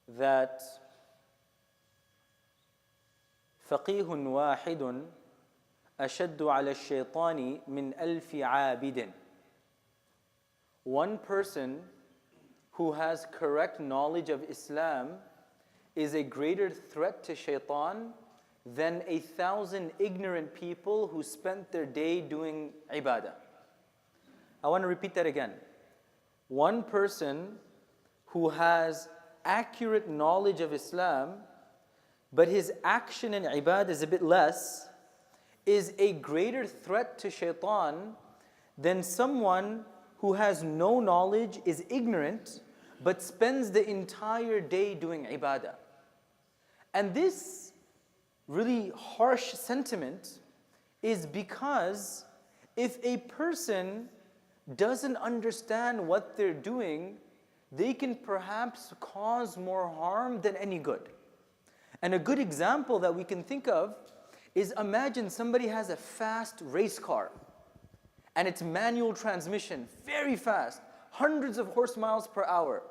that فقيه واحد أشد على الشيطان من ألف عابد. One person who has correct knowledge of Islam is a greater threat to shaitan than 1,000 ignorant people who spent their day doing ibadah. I want to repeat that again. One person who has accurate knowledge of Islam, but his action in ibadah is a bit less, is a greater threat to shaitan than someone who has no knowledge, is ignorant, but spends the entire day doing ibadah. And this really harsh sentiment is because if a person doesn't understand what they're doing, they can perhaps cause more harm than any good. And a good example that we can think of is, imagine somebody has a fast race car and it's manual transmission, very fast, hundreds of horse miles per hour.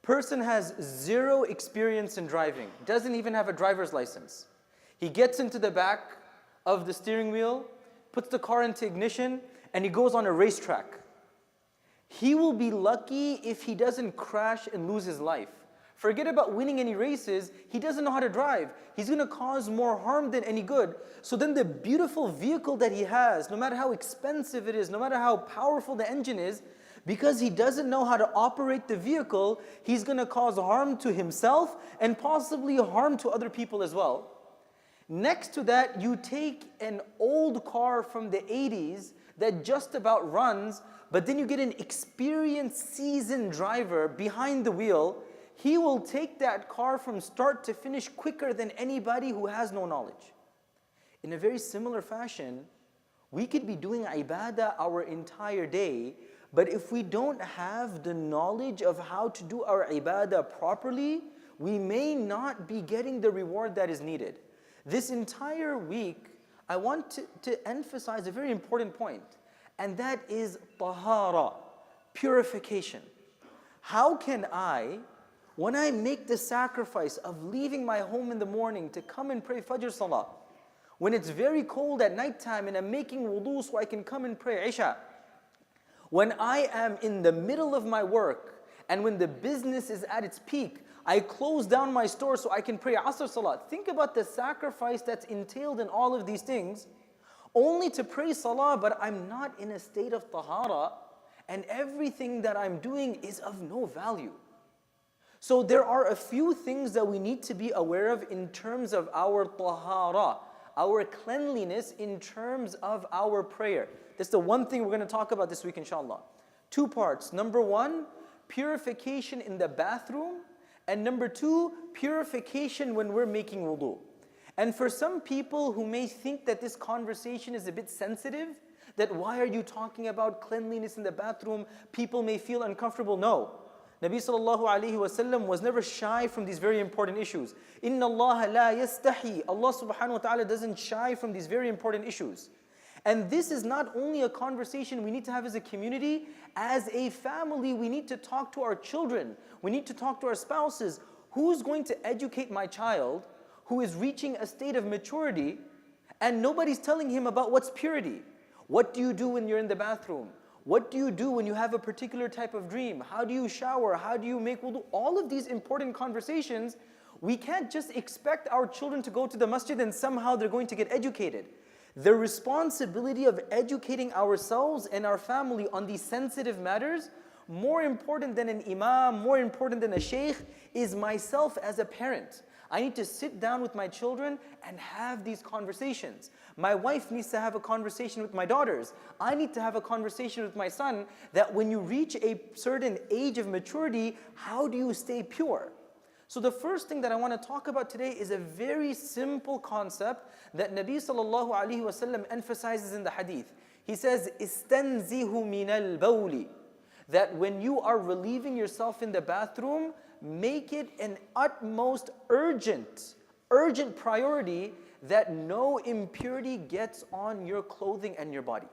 Person has zero experience in driving, doesn't even have a driver's license. He gets into the back of the steering wheel, puts the car into ignition, and he goes on a racetrack. He will be lucky if he doesn't crash and lose his life. Forget about winning any races, he doesn't know how to drive. He's going to cause more harm than any good. So then the beautiful vehicle that he has, no matter how expensive it is, no matter how powerful the engine is, because he doesn't know how to operate the vehicle, he's going to cause harm to himself and possibly harm to other people as well. Next to that, you take an old car from the 80s that just about runs, but then you get an experienced, seasoned driver behind the wheel. He will take that car from start to finish quicker than anybody who has no knowledge. In a very similar fashion, we could be doing ibadah our entire day, but if we don't have the knowledge of how to do our ibadah properly, we may not be getting the reward that is needed. This entire week, I want to emphasize a very important point, and that is tahara, purification. How can I, when I make the sacrifice of leaving my home in the morning to come and pray Fajr Salah, when it's very cold at nighttime and I'm making wudu so I can come and pray Isha, when I am in the middle of my work and when the business is at its peak, I close down my store so I can pray Asr Salat. Think about the sacrifice that's entailed in all of these things, only to pray Salah, but I'm not in a state of tahara, and everything that I'm doing is of no value. So there are a few things that we need to be aware of in terms of our tahara, our cleanliness in terms of our prayer. That's the one thing we're going to talk about this week, inshallah. Two parts. Number one, purification in the bathroom. And number two, purification when we're making wudu. And for some people who may think that this conversation is a bit sensitive, that why are you talking about cleanliness in the bathroom? People may feel uncomfortable. No. Nabi sallallahu alayhi wasallam was never shy from these very important issues. Inna Allah la yastahi. Allah subhanahu wa ta'ala doesn't shy from these very important issues. And this is not only a conversation we need to have as a community, as a family, we need to talk to our children. We need to talk to our spouses. Who's going to educate my child who is reaching a state of maturity and nobody's telling him about what's purity? What do you do when you're in the bathroom? What do you do when you have a particular type of dream? How do you shower? How do you make wudu? All of these important conversations, we can't just expect our children to go to the masjid and somehow they're going to get educated. The responsibility of educating ourselves and our family on these sensitive matters, more important than an imam, more important than a sheikh, is myself as a parent. I need to sit down with my children and have these conversations. My wife needs to have a conversation with my daughters. I need to have a conversation with my son that when you reach a certain age of maturity, how do you stay pure? So the first thing that I want to talk about today is a very simple concept that Nabi sallallahu alaihi wasallam emphasizes in the hadith. He says, "Istanzihu minal bawli," that when you are relieving yourself in the bathroom, make it an utmost urgent priority that no impurity gets on your clothing and your body.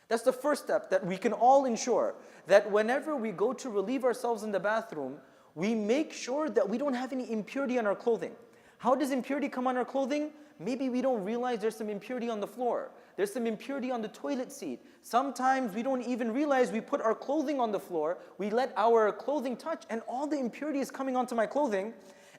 That's the first step that we can all ensure, that whenever we go to relieve ourselves in the bathroom, we make sure that we don't have any impurity on our clothing. How does impurity come on our clothing? Maybe we don't realize there's some impurity on the floor. There's some impurity on the toilet seat. Sometimes we don't even realize we put our clothing on the floor. We let our clothing touch and all the impurity is coming onto my clothing.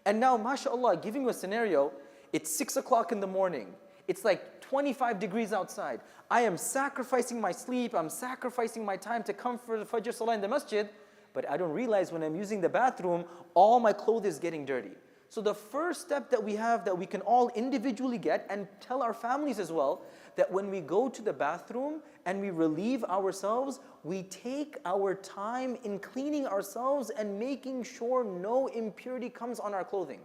And now, mashallah, giving you a scenario, it's 6 o'clock in the morning. It's like 25 degrees outside. I am sacrificing my sleep. I'm sacrificing my time to come for the Fajr Salah in the Masjid. But I don't realize when I'm using the bathroom, all my clothes is getting dirty. So the first step that we have that we can all individually get and tell our families as well, that when we go to the bathroom and we relieve ourselves, we take our time in cleaning ourselves and making sure no impurity comes on our clothing.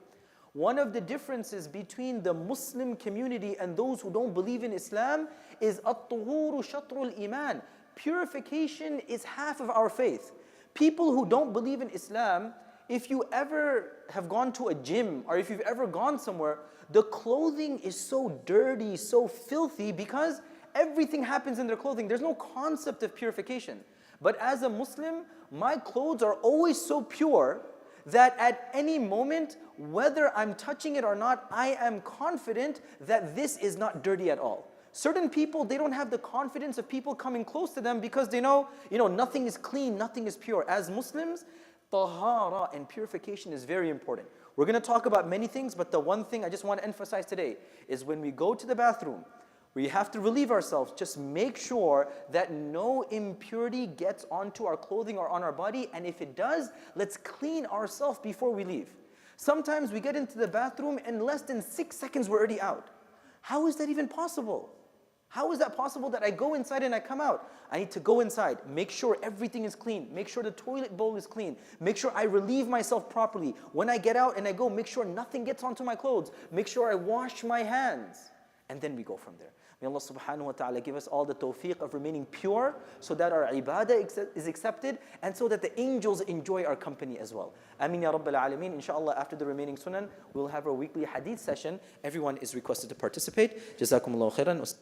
One of the differences between the Muslim community and those who don't believe in Islam is at-tuhuru shatrul iman. Purification is half of our faith. People who don't believe in Islam, if you ever have gone to a gym or if you've ever gone somewhere, the clothing is so dirty, so filthy because everything happens in their clothing. There's no concept of purification. But as a Muslim, my clothes are always so pure that at any moment, whether I'm touching it or not, I am confident that this is not dirty at all. Certain people, they don't have the confidence of people coming close to them because they know, nothing is clean, nothing is pure. As Muslims, tahara and purification is very important. We're going to talk about many things, but the one thing I just want to emphasize today is when we go to the bathroom, we have to relieve ourselves. Just make sure that no impurity gets onto our clothing or on our body, and if it does, let's clean ourselves before we leave. Sometimes we get into the bathroom and less than 6 seconds we're already out. How is that even possible? How is that possible that I go inside and I come out? I need to go inside, make sure everything is clean, make sure the toilet bowl is clean, make sure I relieve myself properly. When I get out and I go, make sure nothing gets onto my clothes, make sure I wash my hands, and then we go from there. May Allah subhanahu wa ta'ala give us all the tawfiq of remaining pure so that our ibadah is accepted and so that the angels enjoy our company as well. Ameen ya Rabbil Alameen. Inshallah, after the remaining sunan, we'll have our weekly hadith session. Everyone is requested to participate. Jazakumullahu khairan.